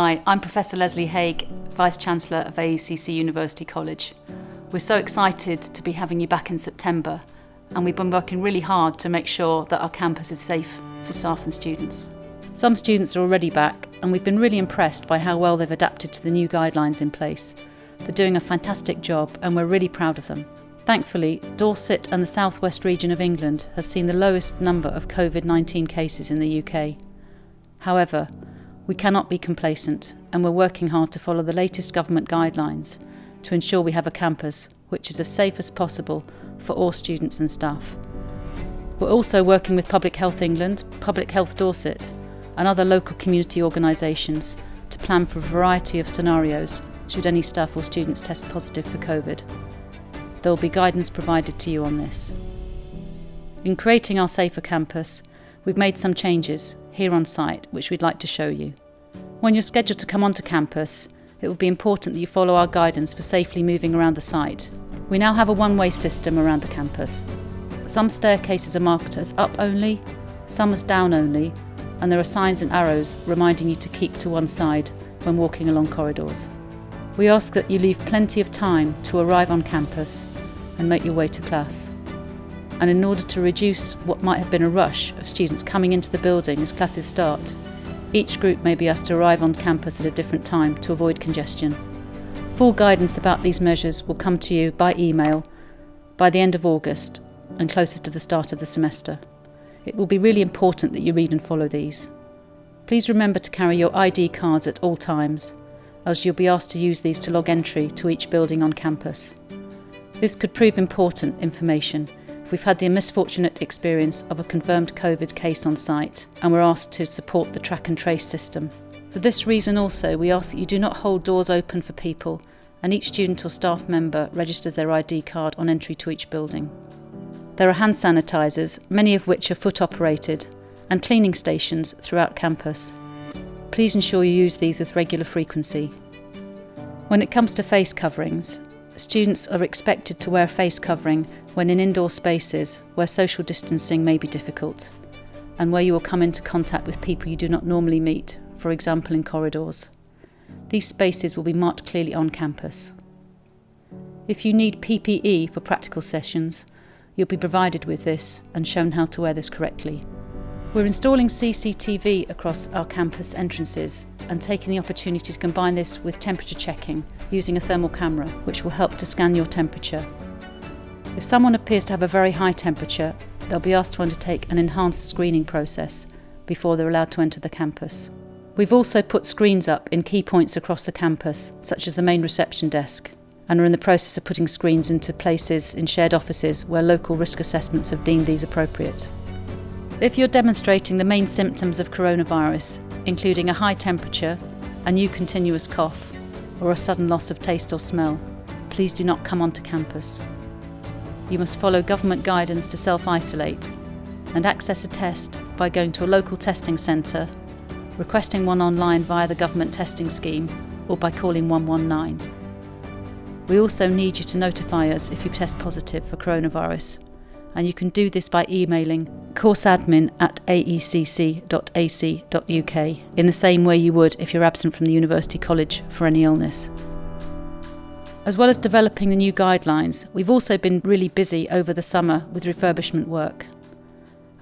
Hi, I'm Professor Lesley Haig, Vice-Chancellor of AECC University College. We're so excited to be having you back in September, and we've been working really hard to make sure that our campus is safe for staff and students. Some students are already back, and we've been really impressed by how well they've adapted to the new guidelines in place. They're doing a fantastic job, and we're really proud of them. Thankfully, Dorset and the southwest region of England has seen the lowest number of COVID-19 cases in the UK. However, we cannot be complacent, and we're working hard to follow the latest government guidelines to ensure we have a campus which is as safe as possible for all students and staff. We're also working with Public Health England, Public Health Dorset and other local community organisations to plan for a variety of scenarios should any staff or students test positive for COVID. There will be guidance provided to you on this. In creating our safer campus, we've made some changes here on site which we'd like to show you. When you're scheduled to come onto campus, it will be important that you follow our guidance for safely moving around the site. We now have a one-way system around the campus. Some staircases are marked as up only, some as down only, and there are signs and arrows reminding you to keep to one side when walking along corridors. We ask that you leave plenty of time to arrive on campus and make your way to class. And in order to reduce what might have been a rush of students coming into the building as classes start, each group may be asked to arrive on campus at a different time to avoid congestion. Full guidance about these measures will come to you by email by the end of August and closest to the start of the semester. It will be really important that you read and follow these. Please remember to carry your ID cards at all times, as you'll be asked to use these to log entry to each building on campus. This could prove important information if we've had the misfortunate experience of a confirmed COVID case on site and we're asked to support the track and trace system. For this reason also, we ask that you do not hold doors open for people and each student or staff member registers their ID card on entry to each building. There are hand sanitisers, many of which are foot operated, and cleaning stations throughout campus. Please ensure you use these with regular frequency. When it comes to face coverings, students are expected to wear a face covering when in indoor spaces where social distancing may be difficult and where you will come into contact with people you do not normally meet, for example in corridors. These spaces will be marked clearly on campus. If you need PPE for practical sessions, you'll be provided with this and shown how to wear this correctly. We're installing CCTV across our campus entrances and taking the opportunity to combine this with temperature checking using a thermal camera, which will help to scan your temperature. If someone appears to have a very high temperature, they'll be asked to undertake an enhanced screening process before they're allowed to enter the campus. We've also put screens up in key points across the campus, such as the main reception desk, and are in the process of putting screens into places in shared offices where local risk assessments have deemed these appropriate. If you're demonstrating the main symptoms of coronavirus, including a high temperature, a new continuous cough, or a sudden loss of taste or smell, please do not come onto campus. You must follow government guidance to self-isolate and access a test by going to a local testing centre, requesting one online via the government testing scheme, or by calling 119. We also need you to notify us if you test positive for coronavirus, and you can do this by emailing courseadmin@aecc.ac.uk in the same way you would if you're absent from the University College for any illness. As well as developing the new guidelines, we've also been really busy over the summer with refurbishment work.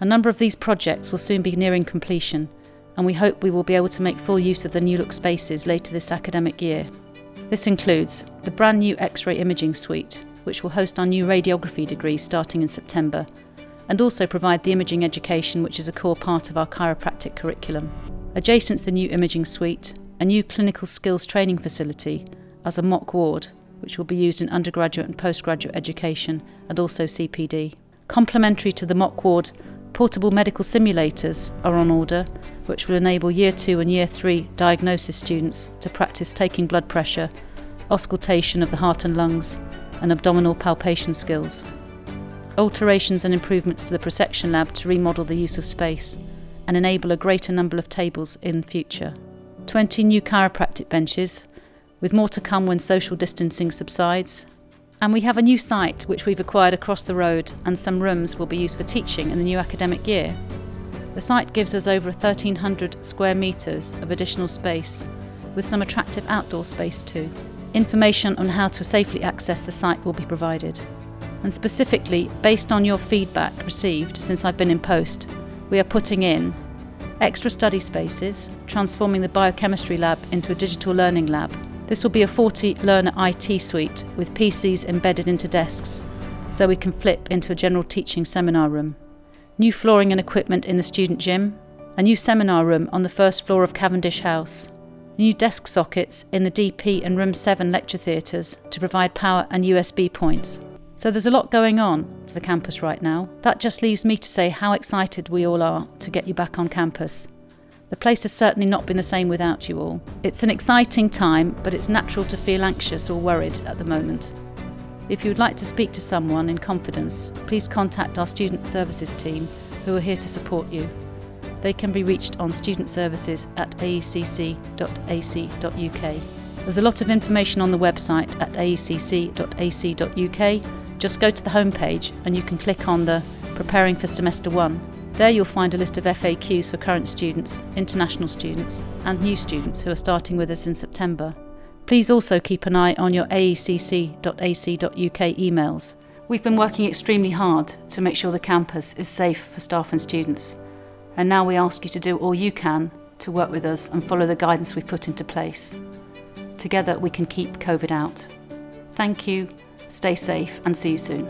A number of these projects will soon be nearing completion, and we hope we will be able to make full use of the new look spaces later this academic year. This includes the brand new X-ray imaging suite, which will host our new radiography degree starting in September, and also provide the imaging education which is a core part of our chiropractic curriculum. Adjacent to the new imaging suite, a new clinical skills training facility as a mock ward, which will be used in undergraduate and postgraduate education and also CPD. Complementary to the mock ward, portable medical simulators are on order, which will enable Year 2 and Year 3 diagnosis students to practice taking blood pressure, auscultation of the heart and lungs, and abdominal palpation skills. Alterations and improvements to the prosection lab to remodel the use of space and enable a greater number of tables in the future. 20 new chiropractic benches, with more to come when social distancing subsides. And we have a new site which we've acquired across the road, and some rooms will be used for teaching in the new academic year. The site gives us over 1,300 square metres of additional space with some attractive outdoor space too. Information on how to safely access the site will be provided. And specifically, based on your feedback received since I've been in post, we are putting in extra study spaces, transforming the biochemistry lab into a digital learning lab. This will be a 40-learner IT suite with PCs embedded into desks, so we can flip into a general teaching seminar room. New flooring and equipment in the student gym, a new seminar room on the first floor of Cavendish House, new desk sockets in the DP and Room 7 lecture theatres to provide power and USB points. So there's a lot going on for the campus right now. That just leaves me to say how excited we all are to get you back on campus. The place has certainly not been the same without you all. It's an exciting time, but it's natural to feel anxious or worried at the moment. If you would like to speak to someone in confidence, please contact our student services team who are here to support you. They can be reached on studentservices@aecc.ac.uk. There's a lot of information on the website at aecc.ac.uk. Just go to the homepage and you can click on the Preparing for Semester 1. There you'll find a list of FAQs for current students, international students and new students who are starting with us in September. Please also keep an eye on your aecc.ac.uk emails. We've been working extremely hard to make sure the campus is safe for staff and students. And now we ask you to do all you can to work with us and follow the guidance we've put into place. Together we can keep COVID out. Thank you, stay safe and see you soon.